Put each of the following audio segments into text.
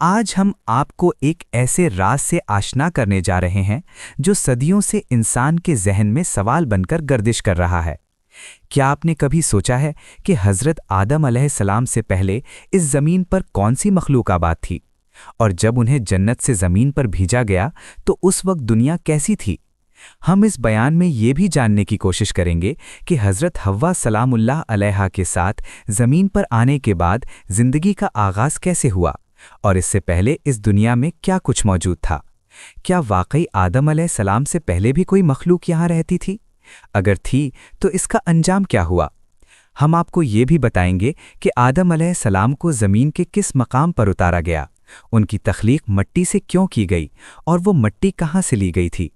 آج ہم آپ کو ایک ایسے راز سے آشنا کرنے جا رہے ہیں جو صدیوں سے انسان کے ذہن میں سوال بن کر گردش کر رہا ہے۔ کیا آپ نے کبھی سوچا ہے کہ حضرت آدم علیہ السلام سے پہلے اس زمین پر کون سی مخلوق آباد تھی؟ اور جب انہیں جنت سے زمین پر بھیجا گیا تو اس وقت دنیا کیسی تھی؟ ہم اس بیان میں یہ بھی جاننے کی کوشش کریں گے کہ حضرت حوا سلام اللہ علیہا کے ساتھ زمین پر آنے کے بعد زندگی کا آغاز کیسے ہوا، اور اس سے پہلے اس دنیا میں کیا کچھ موجود تھا۔ کیا واقعی آدم علیہ السلام سے پہلے بھی کوئی مخلوق یہاں رہتی تھی؟ اگر تھی تو اس کا انجام کیا ہوا؟ ہم آپ کو یہ بھی بتائیں گے کہ آدم علیہ السلام کو زمین کے کس مقام پر اتارا گیا، ان کی تخلیق مٹی سے کیوں کی گئی، اور وہ مٹی کہاں سے لی گئی تھی۔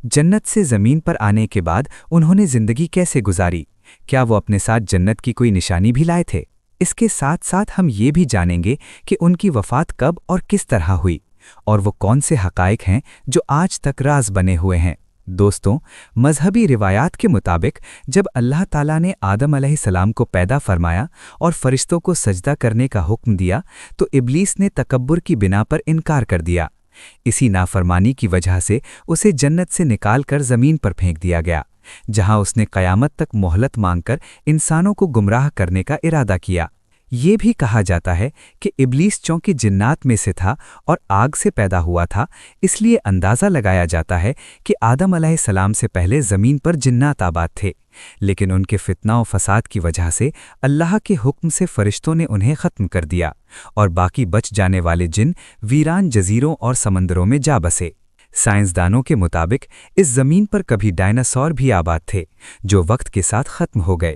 جنت سے زمین پر آنے کے بعد انہوں نے زندگی کیسے گزاری؟ کیا وہ اپنے ساتھ جنت کی کوئی نشانی بھی لائے تھے؟ اس کے ساتھ ساتھ ہم یہ بھی جانیں گے کہ ان کی وفات کب اور کس طرح ہوئی، اور وہ کون سے حقائق ہیں جو آج تک راز بنے ہوئے ہیں۔ دوستوں، مذہبی روایات کے مطابق جب اللہ تعالیٰ نے آدم علیہ السلام کو پیدا فرمایا اور فرشتوں کو سجدہ کرنے کا حکم دیا تو ابلیس نے تکبر کی بنا پر انکار کر دیا۔ اسی نافرمانی کی وجہ سے اسے جنت سے نکال کر زمین پر پھینک دیا گیا، جہاں اس نے قیامت تک مہلت مانگ کر انسانوں کو گمراہ کرنے کا ارادہ کیا۔ یہ بھی کہا جاتا ہے کہ ابلیس چونکہ جنات میں سے تھا اور آگ سے پیدا ہوا تھا، اس لیے اندازہ لگایا جاتا ہے کہ آدم علیہ السلام سے پہلے زمین پر جنات آباد تھے، لیکن ان کے فتنہ و فساد کی وجہ سے اللہ کے حکم سے فرشتوں نے انہیں ختم کر دیا، اور باقی بچ جانے والے جن ویران جزیروں اور سمندروں میں جا بسے۔ سائنسدانوں کے مطابق اس زمین پر کبھی ڈائناسور بھی آباد تھے جو وقت کے ساتھ ختم ہو گئے،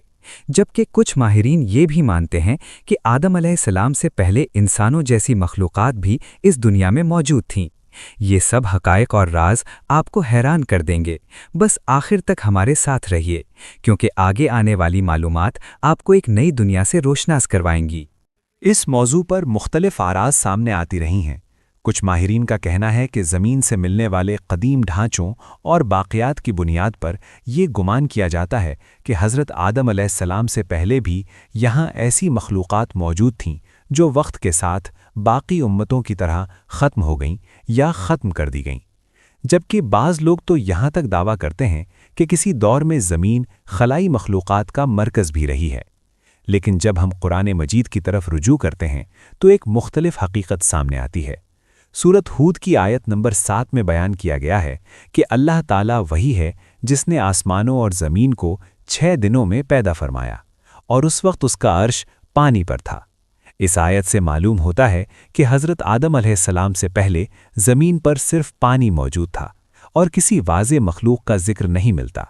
جبکہ کچھ ماہرین یہ بھی مانتے ہیں کہ آدم علیہ السلام سے پہلے انسانوں جیسی مخلوقات بھی اس دنیا میں موجود تھیں۔ یہ سب حقائق اور راز آپ کو حیران کر دیں گے، بس آخر تک ہمارے ساتھ رہیے، کیونکہ آگے آنے والی معلومات آپ کو ایک نئی دنیا سے روشناس کروائیں گی۔ اس موضوع پر مختلف آراء سامنے آتی رہی ہیں۔ کچھ ماہرین کا کہنا ہے کہ زمین سے ملنے والے قدیم ڈھانچوں اور باقیات کی بنیاد پر یہ گمان کیا جاتا ہے کہ حضرت آدم علیہ السلام سے پہلے بھی یہاں ایسی مخلوقات موجود تھیں جو وقت کے ساتھ باقی امتوں کی طرح ختم ہو گئیں یا ختم کر دی گئیں، جبکہ بعض لوگ تو یہاں تک دعویٰ کرتے ہیں کہ کسی دور میں زمین خلائی مخلوقات کا مرکز بھی رہی ہے۔ لیکن جب ہم قرآن مجید کی طرف رجوع کرتے ہیں تو ایک مختلف حقیقت سامنے آتی ہے۔ سورۃ ہود کی آیت نمبر 7 میں بیان کیا گیا ہے کہ اللہ تعالیٰ وہی ہے جس نے آسمانوں اور زمین کو 6 دنوں میں پیدا فرمایا، اور اس وقت اس کا عرش پانی پر تھا۔ اس آیت سے معلوم ہوتا ہے کہ حضرت آدم علیہ السلام سے پہلے زمین پر صرف پانی موجود تھا اور کسی واضح مخلوق کا ذکر نہیں ملتا۔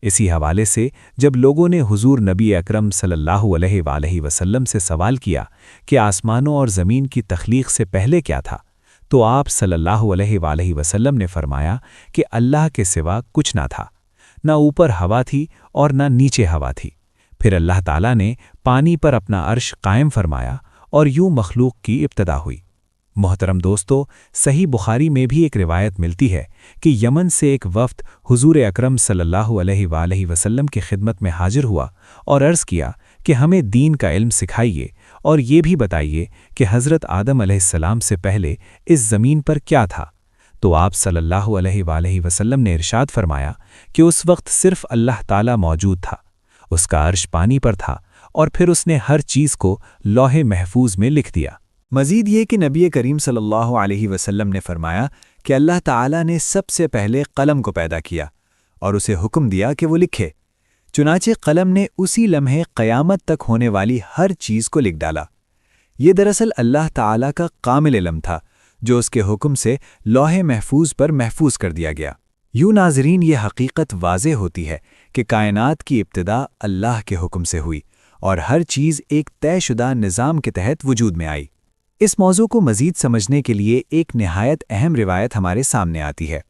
اسی حوالے سے جب لوگوں نے حضور نبی اکرم صلی اللہ علیہ وآلہ وسلم سے سوال کیا کہ آسمانوں اور زمین کی تخلیق سے پہلے کیا تھا، تو آپ صلی اللہ علیہ وآلہ وسلم نے فرمایا کہ اللہ کے سوا کچھ نہ تھا، نہ اوپر ہوا تھی اور نہ نیچے ہوا تھی۔ پھر اللہ تعالیٰ نے پانی پر اپنا عرش قائم فرمایا اور یوں مخلوق کی ابتدا ہوئی۔ محترم دوستو، صحیح بخاری میں بھی ایک روایت ملتی ہے کہ یمن سے ایک وفد حضور اکرم صلی اللہ علیہ وآلہ وسلم کی خدمت میں حاضر ہوا اور عرض کیا کہ ہمیں دین کا علم سکھائیے اور یہ بھی بتائیے کہ حضرت آدم علیہ السلام سے پہلے اس زمین پر کیا تھا۔ تو آپ صلی اللہ علیہ وآلہ وسلم نے ارشاد فرمایا کہ اس وقت صرف اللہ تعالیٰ موجود تھا، اس کا عرش پانی پر تھا، اور پھر اس نے ہر چیز کو لوح محفوظ میں لکھ دیا۔ مزید یہ کہ نبی کریم صلی اللہ علیہ وسلم نے فرمایا کہ اللہ تعالیٰ نے سب سے پہلے قلم کو پیدا کیا اور اسے حکم دیا کہ وہ لکھے، چنانچہ قلم نے اسی لمحے قیامت تک ہونے والی ہر چیز کو لکھ ڈالا۔ یہ دراصل اللہ تعالیٰ کا کامل علم تھا جو اس کے حکم سے لوح محفوظ پر محفوظ کر دیا گیا۔ یوں ناظرین، یہ حقیقت واضح ہوتی ہے کہ کائنات کی ابتدا اللہ کے حکم سے ہوئی اور ہر چیز ایک طے شدہ نظام کے تحت وجود میں آئی۔ اس موضوع کو مزید سمجھنے کے لیے ایک نہایت اہم روایت ہمارے سامنے آتی ہے۔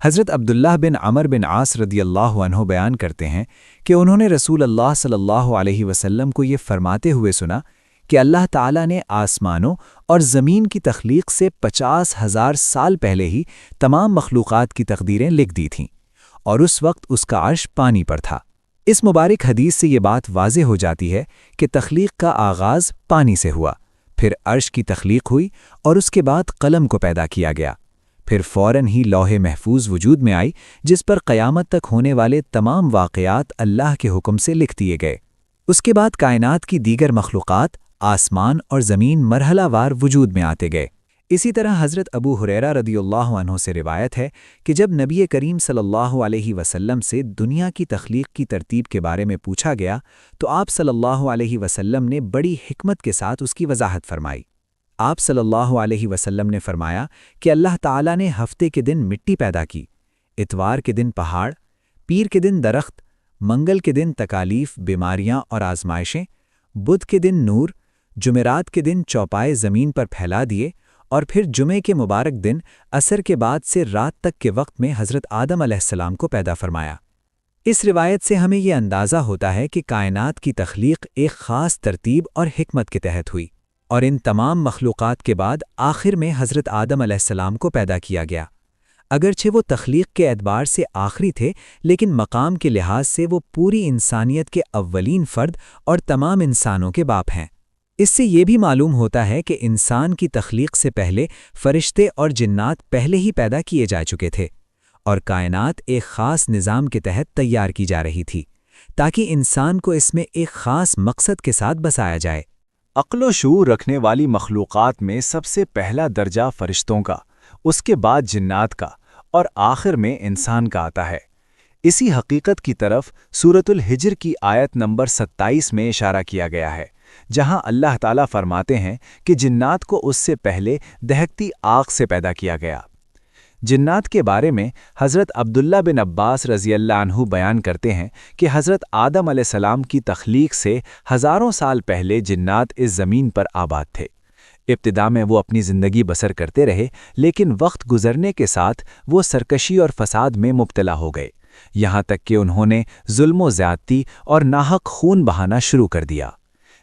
حضرت عبداللہ بن عمر بن عاص رضی اللہ عنہ بیان کرتے ہیں کہ انہوں نے رسول اللہ صلی اللہ علیہ وسلم کو یہ فرماتے ہوئے سنا کہ اللہ تعالیٰ نے آسمانوں اور زمین کی تخلیق سے 50,000 سال پہلے ہی تمام مخلوقات کی تقدیریں لکھ دی تھیں، اور اس وقت اس کا عرش پانی پر تھا۔ اس مبارک حدیث سے یہ بات واضح ہو جاتی ہے کہ تخلیق کا آغاز پانی سے ہوا، پھر عرش کی تخلیق ہوئی اور اس کے بعد قلم کو پیدا کیا گیا، پھر فوراً ہی لوح محفوظ وجود میں آئی جس پر قیامت تک ہونے والے تمام واقعات اللہ کے حکم سے لکھ دیے گئے۔ اس کے بعد کائنات کی دیگر مخلوقات، آسمان اور زمین مرحلہ وار وجود میں آتے گئے۔ اسی طرح حضرت ابو ہریرہ رضی اللہ عنہ سے روایت ہے کہ جب نبی کریم صلی اللہ علیہ وسلم سے دنیا کی تخلیق کی ترتیب کے بارے میں پوچھا گیا تو آپ صلی اللہ علیہ وسلم نے بڑی حکمت کے ساتھ اس کی وضاحت فرمائی۔ آپ صلی اللہ علیہ وسلم نے فرمایا کہ اللہ تعالیٰ نے ہفتے کے دن مٹی پیدا کی، اتوار کے دن پہاڑ، پیر کے دن درخت، منگل کے دن تکالیف، بیماریاں اور آزمائشیں، بدھ کے دن نور، جمعرات کے دن چوپائے زمین پر پھیلا دیے، اور پھر جمعے کے مبارک دن عصر کے بعد سے رات تک کے وقت میں حضرت آدم علیہ السلام کو پیدا فرمایا۔ اس روایت سے ہمیں یہ اندازہ ہوتا ہے کہ کائنات کی تخلیق ایک خاص ترتیب اور حکمت کے تحت ہوئی، اور ان تمام مخلوقات کے بعد آخر میں حضرت آدم علیہ السلام کو پیدا کیا گیا۔ اگرچہ وہ تخلیق کے اعتبار سے آخری تھے، لیکن مقام کے لحاظ سے وہ پوری انسانیت کے اولین فرد اور تمام انسانوں کے باپ ہیں۔ اس سے یہ بھی معلوم ہوتا ہے کہ انسان کی تخلیق سے پہلے فرشتے اور جنات پہلے ہی پیدا کیے جا چکے تھے، اور کائنات ایک خاص نظام کے تحت تیار کی جا رہی تھی تاکہ انسان کو اس میں ایک خاص مقصد کے ساتھ بسایا جائے۔ عقل و شعور رکھنے والی مخلوقات میں سب سے پہلا درجہ فرشتوں کا، اس کے بعد جنات کا، اور آخر میں انسان کا آتا ہے۔ اسی حقیقت کی طرف سورۃ الحجر کی آیت نمبر 27 میں اشارہ کیا گیا ہے، جہاں اللہ تعالیٰ فرماتے ہیں کہ جنات کو اس سے پہلے دہکتی آگ سے پیدا کیا گیا۔ جنات کے بارے میں حضرت عبداللہ بن عباس رضی اللہ عنہ بیان کرتے ہیں کہ حضرت آدم علیہ السلام کی تخلیق سے ہزاروں سال پہلے جنات اس زمین پر آباد تھے۔ ابتدا میں وہ اپنی زندگی بسر کرتے رہے، لیکن وقت گزرنے کے ساتھ وہ سرکشی اور فساد میں مبتلا ہو گئے، یہاں تک کہ انہوں نے ظلم و زیادتی اور ناحق خون بہانا شروع کر دیا۔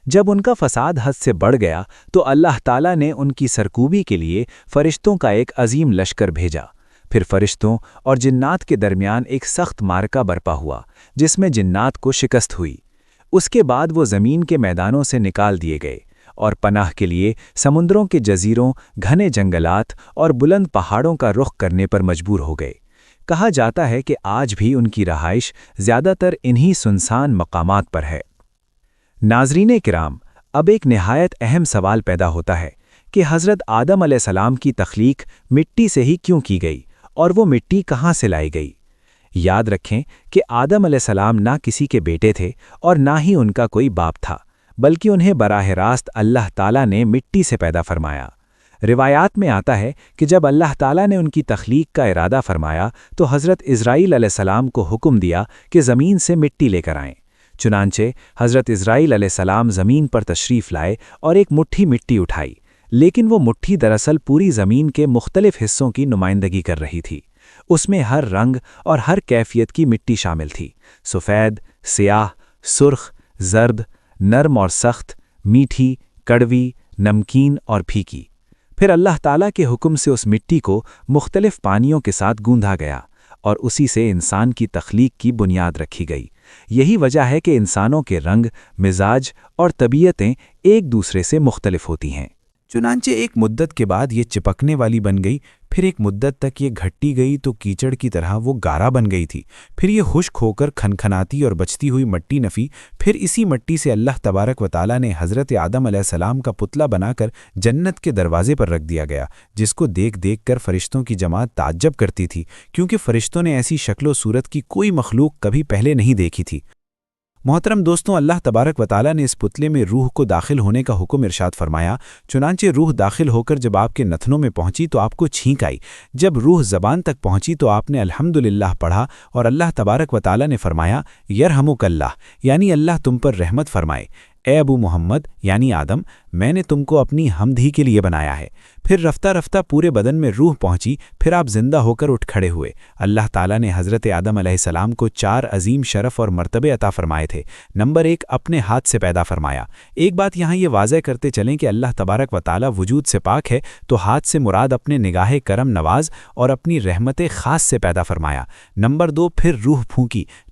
جب ان کا فساد حد سے بڑھ گیا تو اللہ تعالیٰ نے ان کی سرکوبی کے لیے فرشتوں کا ایک عظیم لشکر بھیجا۔ پھر فرشتوں اور جنات کے درمیان ایک سخت معرکہ برپا ہوا جس میں جنات کو شکست ہوئی۔ اس کے بعد وہ زمین کے میدانوں سے نکال دیے گئے اور پناہ کے لیے سمندروں کے جزیروں، گھنے جنگلات اور بلند پہاڑوں کا رخ کرنے پر مجبور ہو گئے۔ کہا جاتا ہے کہ آج بھی ان کی رہائش زیادہ تر انہی سنسان مقامات پر ہے۔ ناظرین کرام، اب ایک نہایت اہم سوال پیدا ہوتا ہے کہ حضرت آدم علیہ السلام کی تخلیق مٹی سے ہی کیوں کی گئی اور وہ مٹی کہاں سے لائی گئی؟ یاد رکھیں کہ آدم علیہ السلام نہ کسی کے بیٹے تھے اور نہ ہی ان کا کوئی باپ تھا، بلکہ انہیں براہ راست اللہ تعالیٰ نے مٹی سے پیدا فرمایا۔ روایات میں آتا ہے کہ جب اللہ تعالیٰ نے ان کی تخلیق کا ارادہ فرمایا تو حضرت اسرائیل علیہ السلام کو حکم دیا کہ زمین سے مٹی لے کر آئیں۔ چنانچہ حضرت اسرائیل علیہ السلام زمین پر تشریف لائے اور ایک مٹھی مٹی اٹھائی، لیکن وہ مٹھی دراصل پوری زمین کے مختلف حصوں کی نمائندگی کر رہی تھی۔ اس میں ہر رنگ اور ہر کیفیت کی مٹی شامل تھی، سفید، سیاہ، سرخ، زرد، نرم اور سخت، میٹھی، کڑوی، نمکین اور پھیکی۔ پھر اللہ تعالیٰ کے حکم سے اس مٹی کو مختلف پانیوں کے ساتھ گوندھا گیا اور اسی سے انسان کی تخلیق کی بنیاد رکھی گئی۔ یہی وجہ ہے کہ انسانوں کے رنگ، مزاج اور طبیعتیں ایک دوسرے سے مختلف ہوتی ہیں۔ چنانچہ ایک مدت کے بعد یہ چپکنے والی بن گئی، پھر ایک مدت تک یہ گھٹی گئی تو کیچڑ کی طرح وہ گارا بن گئی تھی، پھر یہ خشک ہو کر کھنکھناتی اور بچتی ہوئی مٹی نفی۔ پھر اسی مٹی سے اللہ تبارک و تعالیٰ نے حضرت آدم علیہ السلام کا پتلا بنا کر جنت کے دروازے پر رکھ دیا گیا، جس کو دیکھ دیکھ کر فرشتوں کی جماعت تعجب کرتی تھی، کیونکہ فرشتوں نے ایسی شکل و صورت کی کوئی مخلوق کبھی پہلے نہیں دیکھی تھی۔ محترم دوستوں، اللہ تبارک و تعالیٰ نے اس پتلے میں روح کو داخل ہونے کا حکم ارشاد فرمایا۔ چنانچہ روح داخل ہو کر جب آپ کے نتنوں میں پہنچی تو آپ کو چھینک آئی۔ جب روح زبان تک پہنچی تو آپ نے الحمدللہ پڑھا اور اللہ تبارک و تعالیٰ نے فرمایا یرحمک اللہ، یعنی اللہ تم پر رحمت فرمائے۔ اے ابو محمد یعنی آدم، میں نے تم کو اپنی حمد ہی کے لیے بنایا ہے۔ پھر رفتہ رفتہ پورے بدن میں روح پہنچی، پھر آپ زندہ ہو کر اٹھ کھڑے ہوئے۔ اللہ تعالیٰ نے حضرت آدم علیہ السلام کو 4 عظیم شرف اور مرتبے عطا فرمائے تھے۔ نمبر 1، اپنے ہاتھ سے پیدا فرمایا۔ ایک بات یہاں یہ واضح کرتے چلیں کہ اللہ تبارک و تعالیٰ وجود سے پاک ہے، تو ہاتھ سے مراد اپنے نگاہ کرم نواز اور اپنی رحمت خاص سے پیدا فرمایا۔ نمبر 2، پھر روح پھونکی۔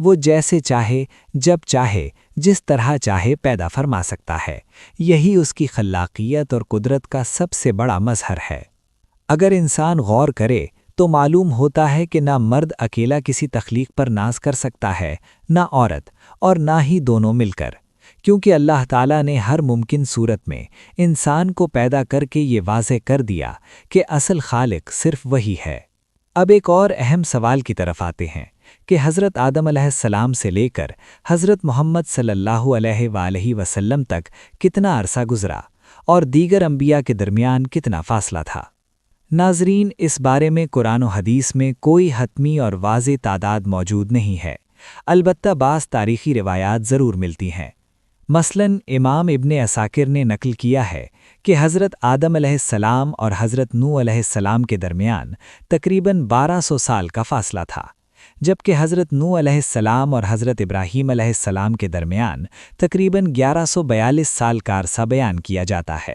وہ جیسے چاہے، جب چاہے، جس طرح چاہے پیدا فرما سکتا ہے۔ یہی اس کی خلاقیت اور قدرت کا سب سے بڑا مظہر ہے۔ اگر انسان غور کرے تو معلوم ہوتا ہے کہ نہ مرد اکیلا کسی تخلیق پر ناز کر سکتا ہے، نہ عورت، اور نہ ہی دونوں مل کر، کیونکہ اللہ تعالیٰ نے ہر ممکن صورت میں انسان کو پیدا کر کے یہ واضح کر دیا کہ اصل خالق صرف وہی ہے۔ اب ایک اور اہم سوال کی طرف آتے ہیں کہ حضرت آدم علیہ السلام سے لے کر حضرت محمد صلی اللہ علیہ وآلہ وسلم تک کتنا عرصہ گزرا اور دیگر انبیاء کے درمیان کتنا فاصلہ تھا؟ ناظرین، اس بارے میں قرآن و حدیث میں کوئی حتمی اور واضح تعداد موجود نہیں ہے، البتہ بعض تاریخی روایات ضرور ملتی ہیں۔ مثلاً امام ابن عساکر نے نقل کیا ہے کہ حضرت آدم علیہ السلام اور حضرت نوح علیہ السلام کے درمیان تقریباً 1200 سال کا فاصلہ تھا، جبکہ حضرت نوح علیہ السلام اور حضرت ابراہیم علیہ السلام کے درمیان تقریباً 1142 سال کا عرصہ بیان کیا جاتا ہے۔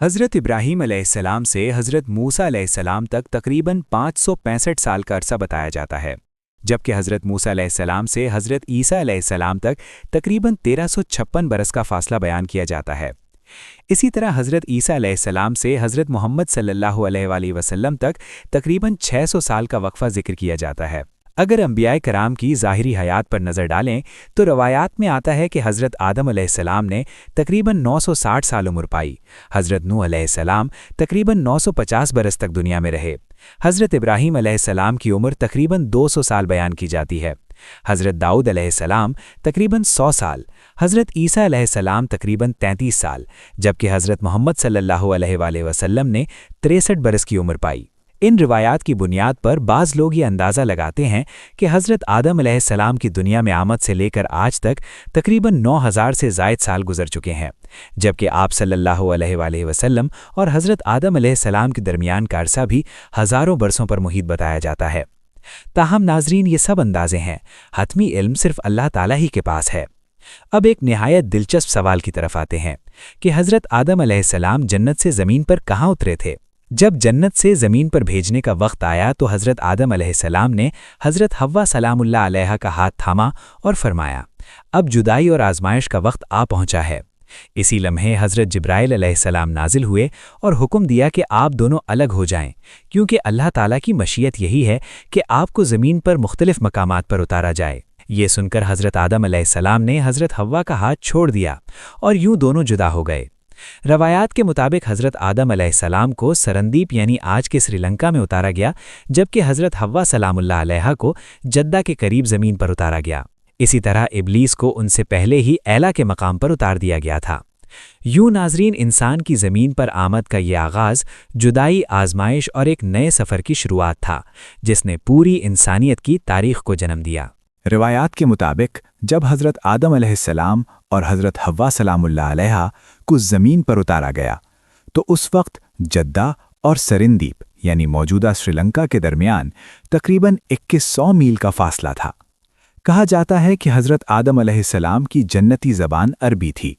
حضرت ابراہیم علیہ السلام سے حضرت موسیٰ علیہ السلام تک تقریباً 565 سال کا عرصہ بتایا جاتا ہے، جبکہ حضرت موسیٰ علیہ السلام سے حضرت عیسیٰ علیہ السلام تک تقریباً 1356 برس کا فاصلہ بیان کیا جاتا ہے۔ اسی طرح حضرت عیسیٰ علیہ السلام سے حضرت محمد صلی اللہ علیہ وآلہ وسلم تک تقریباً 600 سال کا وقفہ ذکر کیا جاتا ہے۔ اگر انبیاء کرام کی ظاہری حیات پر نظر ڈالیں تو روایات میں آتا ہے کہ حضرت آدم علیہ السلام نے تقریباً 960 سال عمر پائی، حضرت نوح علیہ السلام تقریباً 950 برس تک دنیا میں رہے، حضرت ابراہیم علیہ السلام کی عمر تقریباً 200 سال بیان کی جاتی ہے، حضرت داؤد علیہ السلام تقریباً 100 سال، حضرت عیسیٰ علیہ السلام تقریباً 33 سال، جبکہ حضرت محمد صلی اللہ علیہ وآلہ وسلم نے 63 برس کی عمر پائی۔ ان روایات کی بنیاد پر بعض لوگ یہ اندازہ لگاتے ہیں کہ حضرت آدم علیہ السلام کی دنیا میں آمد سے لے کر آج تک تقریباً 9000 سے زائد سال گزر چکے ہیں، جبکہ آپ صلی اللہ علیہ وآلہ وسلم اور حضرت آدم علیہ السلام کے درمیان کا عرصہ بھی ہزاروں برسوں پر محیط بتایا جاتا ہے۔ تاہم ناظرین، یہ سب اندازے ہیں، حتمی علم صرف اللہ تعالیٰ ہی کے پاس ہے۔ اب ایک نہایت دلچسپ سوال کی طرف آتے ہیں کہ حضرت آدم علیہ السلام جنت سے زمین پر کہاں اترے تھے؟ جب جنت سے زمین پر بھیجنے کا وقت آیا تو حضرت آدم علیہ السلام نے حضرت حوا سلام اللہ علیہ کا ہاتھ تھاما اور فرمایا، اب جدائی اور آزمائش کا وقت آ پہنچا ہے۔ اسی لمحے حضرت جبرائیل علیہ السلام نازل ہوئے اور حکم دیا کہ آپ دونوں الگ ہو جائیں، کیونکہ اللہ تعالیٰ کی مشیت یہی ہے کہ آپ کو زمین پر مختلف مقامات پر اتارا جائے۔ یہ سن کر حضرت آدم علیہ السلام نے حضرت حوا کا ہاتھ چھوڑ دیا اور یوں دونوں جدا ہو گئے۔ روایات کے مطابق حضرت آدم علیہ السلام کو سرندیپ یعنی آج کے سری لنکا میں اتارا گیا، جبکہ حضرت حوا سلام اللہ علیہ کو جدہ کے قریب زمین پر اتارا گیا۔ اسی طرح ابلیس کو ان سے پہلے ہی اعلیٰ کے مقام پر اتار دیا گیا تھا۔ یوں ناظرین، انسان کی زمین پر آمد کا یہ آغاز جدائی، آزمائش اور ایک نئے سفر کی شروعات تھا، جس نے پوری انسانیت کی تاریخ کو جنم دیا۔ روایات کے مطابق جب حضرت آدم علیہ السلام اور حضرت حوا سلام اللہ علیہ کو زمین پر اتارا گیا تو اس وقت جدہ اور سرندیپ یعنی موجودہ سری لنکا کے درمیان تقریباً 2100 میل کا فاصلہ تھا۔ کہا جاتا ہے کہ حضرت آدم علیہ السلام کی جنتی زبان عربی تھی،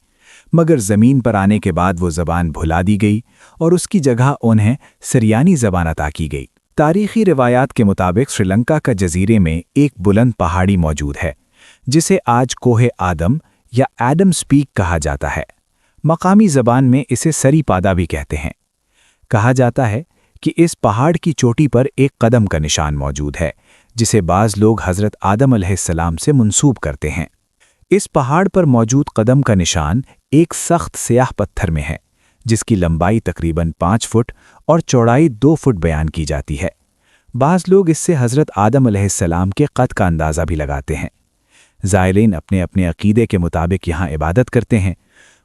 مگر زمین پر آنے کے بعد وہ زبان بھلا دی گئی اور اس کی جگہ انہیں سریانی زبان عطا کی گئی۔ تاریخی روایات کے مطابق سری لنکا کا جزیرے میں ایک بلند پہاڑی موجود ہے جسے آج کوہ آدم یا ایڈمز پیک کہا جاتا ہے۔ مقامی زبان میں اسے سری پادا بھی کہتے ہیں۔ کہا جاتا ہے کہ اس پہاڑ کی چوٹی پر ایک قدم کا نشان موجود ہے جسے بعض لوگ حضرت آدم علیہ السلام سے منسوب کرتے ہیں۔ اس پہاڑ پر موجود قدم کا نشان ایک سخت سیاہ پتھر میں ہے جس کی لمبائی تقریباً 5 فٹ اور چوڑائی 2 فٹ بیان کی جاتی ہے۔ بعض لوگ اس سے حضرت آدم علیہ السلام کے قد کا اندازہ بھی لگاتے ہیں۔ زائرین اپنے اپنے عقیدے کے مطابق یہاں عبادت کرتے ہیں۔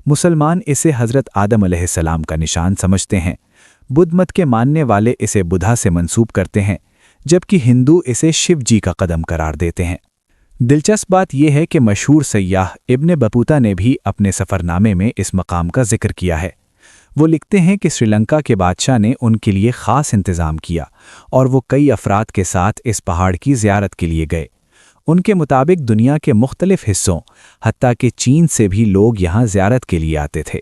مسلمان اسے حضرت آدم علیہ السلام کا نشان سمجھتے ہیں، بدھ مت کے ماننے والے اسے بدھا سے منسوب کرتے ہیں، جبکہ ہندو اسے شیو جی کا قدم قرار دیتے ہیں۔ دلچسپ بات یہ ہے کہ مشہور سیاح ابن بطوطہ نے بھی اپنے سفر نامے میں اس مقام کا ذکر کیا ہے۔ وہ لکھتے ہیں کہ سری لنکا کے بادشاہ نے ان کے لیے خاص انتظام کیا اور وہ کئی افراد کے ساتھ اس پہاڑ کی زیارت کے لیے گئے۔ ان کے مطابق دنیا کے مختلف حصوں حتیٰ کہ چین سے بھی لوگ یہاں زیارت کے لیے آتے تھے۔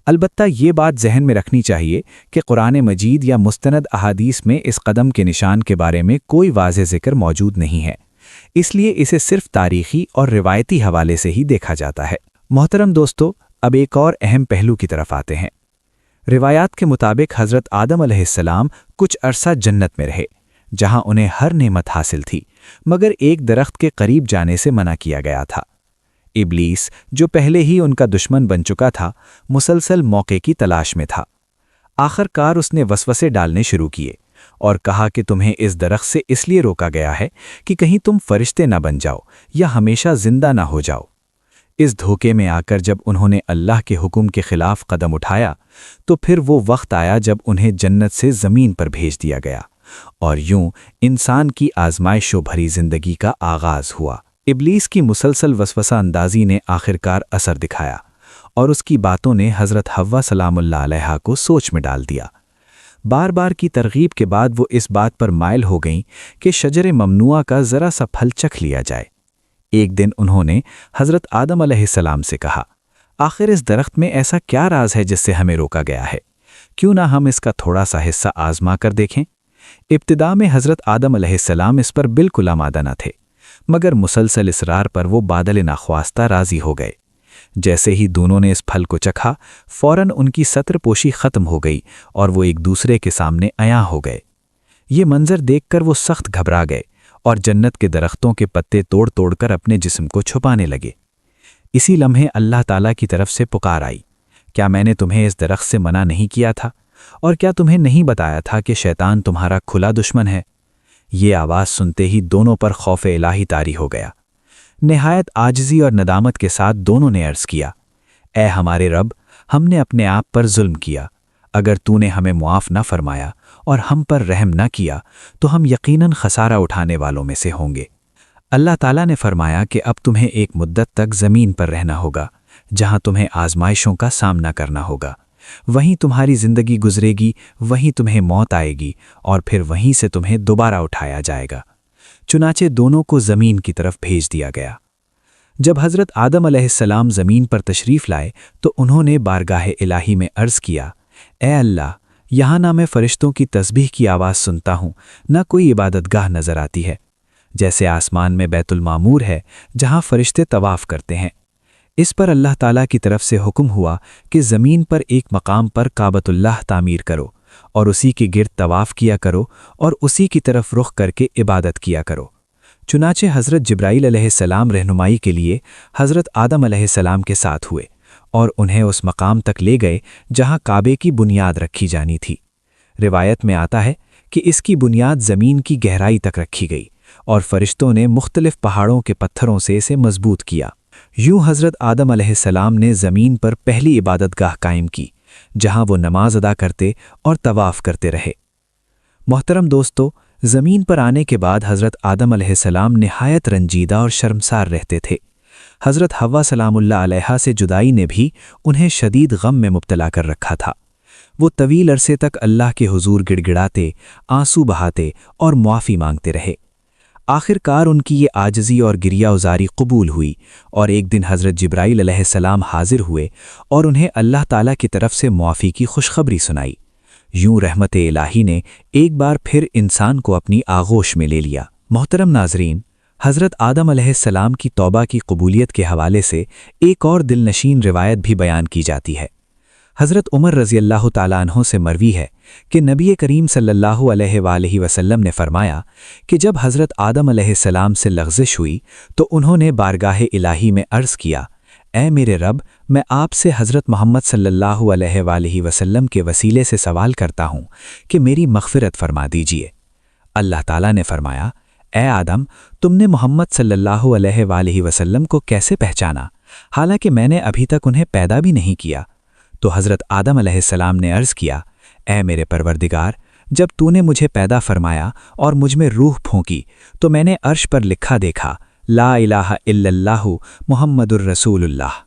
البتہ یہ بات ذہن میں رکھنی چاہیے کہ قرآن مجید یا مستند احادیث میں اس قدم کے نشان کے بارے میں کوئی واضح ذکر موجود نہیں ہے۔ اس لیے اسے صرف تاریخی اور روایتی حوالے سے ہی دیکھا جاتا ہے۔ محترم دوستو، اب ایک اور اہم پہلو کی طرف آتے ہیں۔ روایات کے مطابق حضرت آدم علیہ السلام کچھ عرصہ جنت میں رہے، جہاں انہیں ہر نعمت حاصل تھی، مگر ایک درخت کے قریب جانے سے منع کیا گیا تھا۔ ابلیس، جو پہلے ہی ان کا دشمن بن چکا تھا، مسلسل موقع کی تلاش میں تھا۔ آخر کار اس نے وسوسے ڈالنے شروع کیے اور کہا کہ تمہیں اس درخت سے اس لیے روکا گیا ہے کہ کہیں تم فرشتے نہ بن جاؤ یا ہمیشہ زندہ نہ ہو جاؤ۔ اس دھوکے میں آ کر جب انہوں نے اللہ کے حکم کے خلاف قدم اٹھایا تو پھر وہ وقت آیا جب انہیں جنت سے زمین پر بھیج دیا گیا، اور یوں انسان کی آزمائشوں بھری زندگی کا آغاز ہوا۔ ابلیس کی مسلسل وسوسہ اندازی نے آخرکار اثر دکھایا، اور اس کی باتوں نے حضرت حوا سلام اللہ علیہا کو سوچ میں ڈال دیا۔ بار بار کی ترغیب کے بعد وہ اس بات پر مائل ہو گئیں کہ شجر ممنوعہ کا ذرا سا پھل چکھ لیا جائے۔ ایک دن انہوں نے حضرت آدم علیہ السلام سے کہا، آخر اس درخت میں ایسا کیا راز ہے جس سے ہمیں روکا گیا ہے؟ کیوں نہ ہم اس کا تھوڑا سا حصہ آزما کر دیکھیں؟ ابتدا میں حضرت آدم علیہ السلام اس پر بالکل آمادہ نہ تھے، مگر مسلسل اصرار پر وہ بادل ناخواستہ راضی ہو گئے۔ جیسے ہی دونوں نے اس پھل کو چکھا، فوراً ان کی ستر پوشی ختم ہو گئی اور وہ ایک دوسرے کے سامنے عیاں ہو گئے۔ یہ منظر دیکھ کر وہ سخت گھبرا گئے اور جنت کے درختوں کے پتے توڑ توڑ کر اپنے جسم کو چھپانے لگے۔ اسی لمحے اللہ تعالیٰ کی طرف سے پکار آئی، کیا میں نے تمہیں اس درخت سے منع نہیں کیا تھا؟ اور کیا تمہیں نہیں بتایا تھا کہ شیطان تمہارا کھلا دشمن ہے؟ یہ آواز سنتے ہی دونوں پر خوف الہی طاری ہو گیا۔ نہایت عاجزی اور ندامت کے ساتھ دونوں نے عرض کیا، اے ہمارے رب، ہم نے اپنے آپ پر ظلم کیا۔ اگر تو نے ہمیں معاف نہ فرمایا اور ہم پر رحم نہ کیا تو ہم یقیناً خسارہ اٹھانے والوں میں سے ہوں گے۔ اللہ تعالیٰ نے فرمایا کہ اب تمہیں ایک مدت تک زمین پر رہنا ہوگا، جہاں تمہیں آزمائشوں کا سامنا کرنا ہوگا۔ وہیں تمہاری زندگی گزرے گی، وہیں تمہیں موت آئے گی، اور پھر وہیں سے تمہیں دوبارہ اٹھایا جائے گا۔ چنانچہ دونوں کو زمین کی طرف بھیج دیا گیا۔ جب حضرت آدم علیہ السلام زمین پر تشریف لائے تو انہوں نے بارگاہ الہی میں عرض کیا، اے اللہ، یہاں نہ میں فرشتوں کی تسبیح کی آواز سنتا ہوں، نہ کوئی عبادت گاہ نظر آتی ہے۔ جیسے آسمان میں بیت المعمور ہے جہاں فرشتے طواف کرتے ہیں، اس پر اللہ تعالیٰ کی طرف سے حکم ہوا کہ زمین پر ایک مقام پر کعبۃ اللہ تعمیر کرو اور اسی کے گرد طواف کیا کرو اور اسی کی طرف رخ کر کے عبادت کیا کرو۔ چنانچہ حضرت جبرائیل علیہ السلام رہنمائی کے لیے حضرت آدم علیہ السلام کے ساتھ ہوئے اور انہیں اس مقام تک لے گئے جہاں کعبے کی بنیاد رکھی جانی تھی۔ روایت میں آتا ہے کہ اس کی بنیاد زمین کی گہرائی تک رکھی گئی اور فرشتوں نے مختلف پہاڑوں کے پتھروں سے اسے مضبوط کیا۔ یوں حضرت آدم علیہ السلام نے زمین پر پہلی عبادت گاہ قائم کی، جہاں وہ نماز ادا کرتے اور طواف کرتے رہے۔ محترم دوستو، زمین پر آنے کے بعد حضرت آدم علیہ السلام نہایت رنجیدہ اور شرمسار رہتے تھے۔ حضرت حوا سلام اللہ علیہا سے جدائی نے بھی انہیں شدید غم میں مبتلا کر رکھا تھا۔ وہ طویل عرصے تک اللہ کے حضور گڑ گڑاتے، آنسو بہاتے اور معافی مانگتے رہے۔ آخر کار ان کی یہ عاجزی اور گریہ ازاری قبول ہوئی اور ایک دن حضرت جبرائیل علیہ السلام حاضر ہوئے اور انہیں اللہ تعالیٰ کی طرف سے معافی کی خوشخبری سنائی۔ یوں رحمت الہی نے ایک بار پھر انسان کو اپنی آغوش میں لے لیا۔ محترم ناظرین، حضرت آدم علیہ السلام کی توبہ کی قبولیت کے حوالے سے ایک اور دل نشین روایت بھی بیان کی جاتی ہے۔ حضرت عمر رضی اللہ تعالیٰ عنہ سے مروی ہے کہ نبی کریم صلی اللہ علیہ وآلہ وسلم نے فرمایا کہ جب حضرت آدم علیہ السلام سے لغزش ہوئی تو انہوں نے بارگاہ الہی میں عرض کیا، اے میرے رب، میں آپ سے حضرت محمد صلی اللہ علیہ وآلہ وسلم کے وسیلے سے سوال کرتا ہوں کہ میری مغفرت فرما دیجیے۔ اللہ تعالیٰ نے فرمایا، اے آدم، تم نے محمد صلی اللہ علیہ وآلہ وسلم کو کیسے پہچانا، حالانکہ میں نے ابھی تک انہیں پیدا بھی نہیں کیا؟ تو حضرت آدم علیہ السلام نے عرض کیا، اے میرے پروردگار، جب تو نے مجھے پیدا فرمایا اور مجھ میں روح پھونکی تو میں نے عرش پر لکھا دیکھا، لا الہ الا اللہ محمد الرسول اللہ۔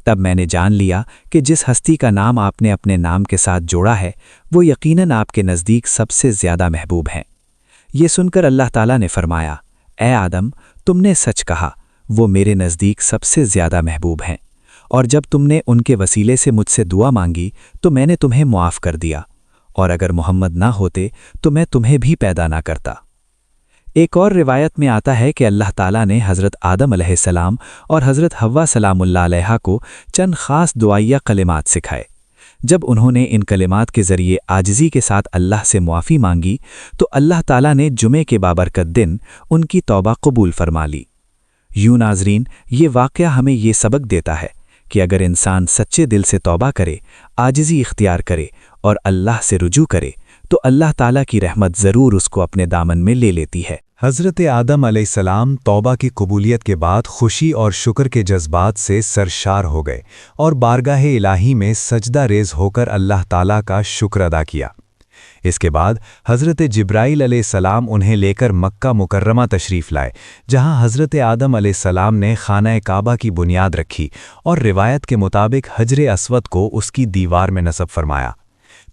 تب میں نے جان لیا کہ جس ہستی کا نام آپ نے اپنے نام کے ساتھ جوڑا ہے وہ یقیناً آپ کے نزدیک سب سے زیادہ محبوب ہیں۔ یہ سن کر اللہ تعالیٰ نے فرمایا، اے آدم، تم نے سچ کہا، وہ میرے نزدیک سب سے زیادہ محبوب ہیں، اور جب تم نے ان کے وسیلے سے مجھ سے دعا مانگی تو میں نے تمہیں معاف کر دیا، اور اگر محمد نہ ہوتے تو میں تمہیں بھی پیدا نہ کرتا۔ ایک اور روایت میں آتا ہے کہ اللہ تعالیٰ نے حضرت آدم علیہ السلام اور حضرت حوا سلام اللہ علیہا کو چند خاص دعائیہ کلمات سکھائے۔ جب انہوں نے ان کلمات کے ذریعے عاجزی کے ساتھ اللہ سے معافی مانگی تو اللہ تعالیٰ نے جمعے کے بابرکت دن ان کی توبہ قبول فرما لی۔ یوں ناظرین، یہ واقعہ ہمیں یہ سبق دیتا ہے کہ اگر انسان سچے دل سے توبہ کرے، عاجزی اختیار کرے اور اللہ سے رجوع کرے تو اللہ تعالیٰ کی رحمت ضرور اس کو اپنے دامن میں لے لیتی ہے۔ حضرت آدم علیہ السلام توبہ کی قبولیت کے بعد خوشی اور شکر کے جذبات سے سرشار ہو گئے اور بارگاہ الہی میں سجدہ ریز ہو کر اللہ تعالیٰ کا شکر ادا کیا۔ اس کے بعد حضرت جبرائیل علیہ السلام انہیں لے کر مکہ مکرمہ تشریف لائے، جہاں حضرت آدم علیہ السلام نے خانہ کعبہ کی بنیاد رکھی اور روایت کے مطابق حجر اسود کو اس کی دیوار میں نصب فرمایا۔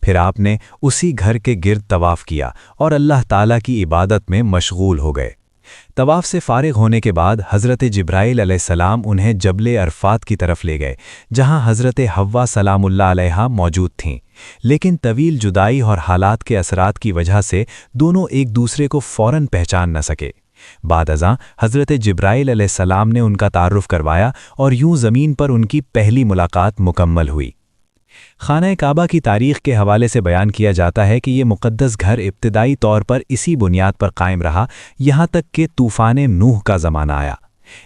پھر آپ نے اسی گھر کے گرد طواف کیا اور اللہ تعالیٰ کی عبادت میں مشغول ہو گئے۔ طواف سے فارغ ہونے کے بعد حضرت جبرائیل علیہ السلام انہیں جبل عرفات کی طرف لے گئے، جہاں حضرت حوا سلام اللہ علیہا موجود تھیں، لیکن طویل جدائی اور حالات کے اثرات کی وجہ سے دونوں ایک دوسرے کو فوراً پہچان نہ سکے۔ بعد ازاں حضرت جبرائیل علیہ السلام نے ان کا تعارف کروایا اور یوں زمین پر ان کی پہلی ملاقات مکمل ہوئی۔ خانہ کعبہ کی تاریخ کے حوالے سے بیان کیا جاتا ہے کہ یہ مقدس گھر ابتدائی طور پر اسی بنیاد پر قائم رہا یہاں تک کہ طوفان نوح کا زمانہ آیا۔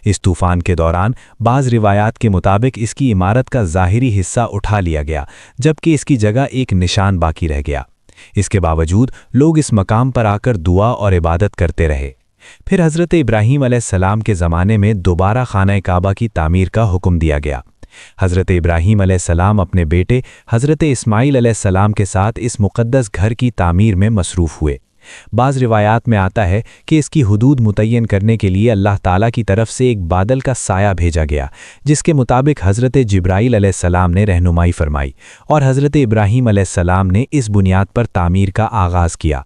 اس طوفان کے دوران بعض روایات کے مطابق اس کی عمارت کا ظاہری حصہ اٹھا لیا گیا، جبکہ اس کی جگہ ایک نشان باقی رہ گیا۔ اس کے باوجود لوگ اس مقام پر آ کر دعا اور عبادت کرتے رہے۔ پھر حضرت ابراہیم علیہ السلام کے زمانے میں دوبارہ خانہ کعبہ کی تعمیر کا حکم دیا گیا۔ حضرت ابراہیم علیہ السلام اپنے بیٹے حضرت اسماعیل علیہ السلام کے ساتھ اس مقدس گھر کی تعمیر میں مصروف ہوئے۔ بعض روایات میں آتا ہے کہ اس کی حدود متعین کرنے کے لیے اللہ تعالیٰ کی طرف سے ایک بادل کا سایہ بھیجا گیا، جس کے مطابق حضرت جبرائیل علیہ السلام نے رہنمائی فرمائی اور حضرت ابراہیم علیہ السلام نے اس بنیاد پر تعمیر کا آغاز کیا۔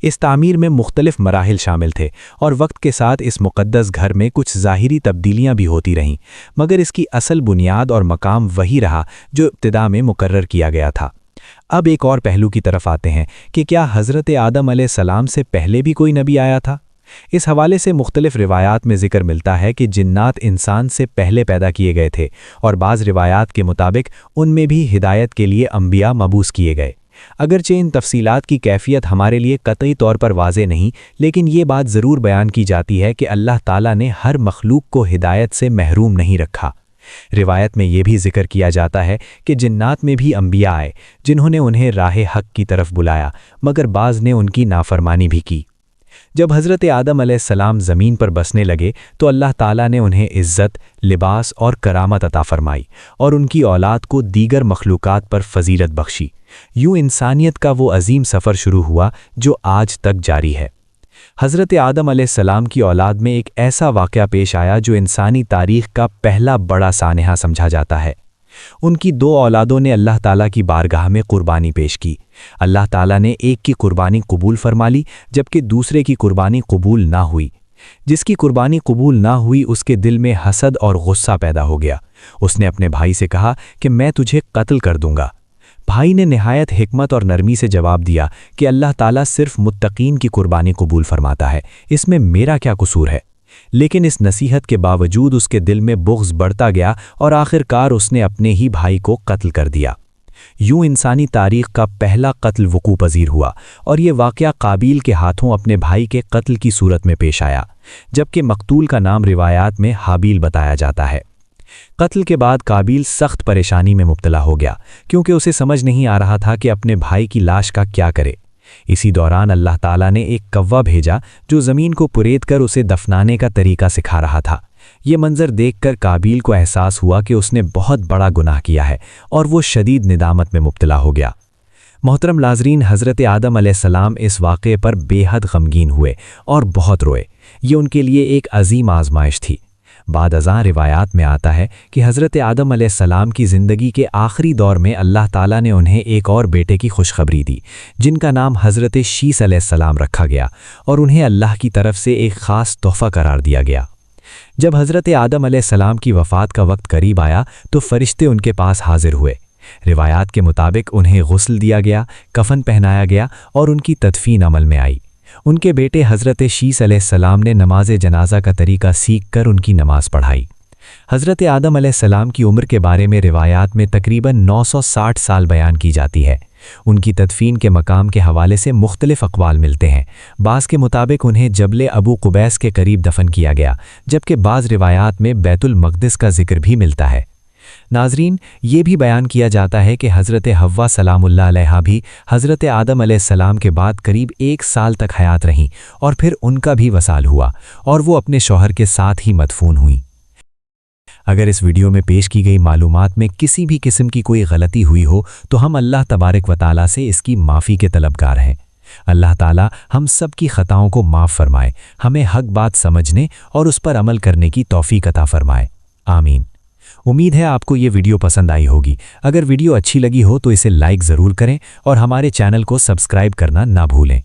اس تعمیر میں مختلف مراحل شامل تھے اور وقت کے ساتھ اس مقدس گھر میں کچھ ظاہری تبدیلیاں بھی ہوتی رہیں، مگر اس کی اصل بنیاد اور مقام وہی رہا جو ابتدا میں مقرر کیا گیا تھا۔ اب ایک اور پہلو کی طرف آتے ہیں کہ کیا حضرت آدم علیہ السلام سے پہلے بھی کوئی نبی آیا تھا؟ اس حوالے سے مختلف روایات میں ذکر ملتا ہے کہ جنات انسان سے پہلے پیدا کیے گئے تھے اور بعض روایات کے مطابق ان میں بھی ہدایت کے لیے انبیاء مبعوث کیے گئے۔ اگرچہ ان تفصیلات کی کیفیت ہمارے لیے قطعی طور پر واضح نہیں، لیکن یہ بات ضرور بیان کی جاتی ہے کہ اللہ تعالیٰ نے ہر مخلوق کو ہدایت سے محروم نہیں رکھا۔ روایت میں یہ بھی ذکر کیا جاتا ہے کہ جنات میں بھی انبیاء آئے جنہوں نے انہیں راہ حق کی طرف بلایا، مگر بعض نے ان کی نافرمانی بھی کی۔ جب حضرت آدم علیہ السلام زمین پر بسنے لگے تو اللہ تعالیٰ نے انہیں عزت، لباس اور کرامت عطا فرمائی اور ان کی اولاد کو دیگر مخلوقات پر فضیلت بخشی۔ یوں انسانیت کا وہ عظیم سفر شروع ہوا جو آج تک جاری ہے۔ حضرت آدم علیہ السلام کی اولاد میں ایک ایسا واقعہ پیش آیا جو انسانی تاریخ کا پہلا بڑا سانحہ سمجھا جاتا ہے۔ ان کی دو اولادوں نے اللہ تعالیٰ کی بارگاہ میں قربانی پیش کی۔ اللہ تعالیٰ نے ایک کی قربانی قبول فرما لی جبکہ دوسرے کی قربانی قبول نہ ہوئی۔ جس کی قربانی قبول نہ ہوئی اس کے دل میں حسد اور غصہ پیدا ہو گیا۔ اس نے اپنے بھائی سے کہا کہ میں تجھے قتل کر دوں گا۔ بھائی نے نہایت حکمت اور نرمی سے جواب دیا کہ اللہ تعالیٰ صرف متقین کی قربانی قبول فرماتا ہے، اس میں میرا کیا قصور ہے؟ لیکن اس نصیحت کے باوجود اس کے دل میں بغض بڑھتا گیا اور آخر کار اس نے اپنے ہی بھائی کو قتل کر دیا۔ یوں انسانی تاریخ کا پہلا قتل وقوع پذیر ہوا اور یہ واقعہ قابیل کے ہاتھوں اپنے بھائی کے قتل کی صورت میں پیش آیا، جبکہ مقتول کا نام روایات میں حابیل بتایا جاتا ہے۔ قتل کے بعد قابیل سخت پریشانی میں مبتلا ہو گیا کیونکہ اسے سمجھ نہیں آ رہا تھا کہ اپنے بھائی کی لاش کا کیا کرے۔ اسی دوران اللہ تعالیٰ نے ایک کوا بھیجا جو زمین کو پرید کر اسے دفنانے کا طریقہ سکھا رہا تھا۔ یہ منظر دیکھ کر قابیل کو احساس ہوا کہ اس نے بہت بڑا گناہ کیا ہے اور وہ شدید ندامت میں مبتلا ہو گیا۔ محترم ناظرین، حضرت آدم علیہ السلام اس واقعے پر بے حد غمگین ہوئے اور بہت روئے۔ یہ ان کے لیے ایک عظیم آزمائش تھی۔ بعد ازاں روایات میں آتا ہے کہ حضرت آدم علیہ السلام کی زندگی کے آخری دور میں اللہ تعالیٰ نے انہیں ایک اور بیٹے کی خوشخبری دی جن کا نام حضرت شیس علیہ السلام رکھا گیا اور انہیں اللہ کی طرف سے ایک خاص تحفہ قرار دیا گیا۔ جب حضرت آدم علیہ السلام کی وفات کا وقت قریب آیا تو فرشتے ان کے پاس حاضر ہوئے۔ روایات کے مطابق انہیں غسل دیا گیا، کفن پہنایا گیا اور ان کی تدفین عمل میں آئی۔ ان کے بیٹے حضرت شیس علیہ السلام نے نماز جنازہ کا طریقہ سیکھ کر ان کی نماز پڑھائی۔ حضرت آدم علیہ السلام کی عمر کے بارے میں روایات میں تقریباً 960 سال بیان کی جاتی ہے۔ ان کی تدفین کے مقام کے حوالے سے مختلف اقوال ملتے ہیں۔ بعض کے مطابق انہیں جبل ابو قبیس کے قریب دفن کیا گیا، جبکہ بعض روایات میں بیت المقدس کا ذکر بھی ملتا ہے۔ ناظرین، یہ بھی بیان کیا جاتا ہے کہ حضرت حوا سلام اللہ علیہا بھی حضرت آدم علیہ السلام کے بعد قریب 1 سال تک حیات رہیں اور پھر ان کا بھی وصال ہوا اور وہ اپنے شوہر کے ساتھ ہی مدفون ہوئیں۔ اگر اس ویڈیو میں پیش کی گئی معلومات میں کسی بھی قسم کی کوئی غلطی ہوئی ہو تو ہم اللہ تبارک و تعالیٰ سے اس کی معافی کے طلبگار ہیں۔ اللہ تعالیٰ ہم سب کی خطاؤں کو معاف فرمائے، ہمیں حق بات سمجھنے اور اس پر عمل کرنے کی توفیق عطا فرمائے، آمین۔ امید ہے آپ کو یہ ویڈیو پسند آئی ہوگی۔ اگر ویڈیو اچھی لگی ہو تو اسے لائک ضرور کریں اور ہمارے چینل کو سبسکرائب کرنا نہ بھولیں۔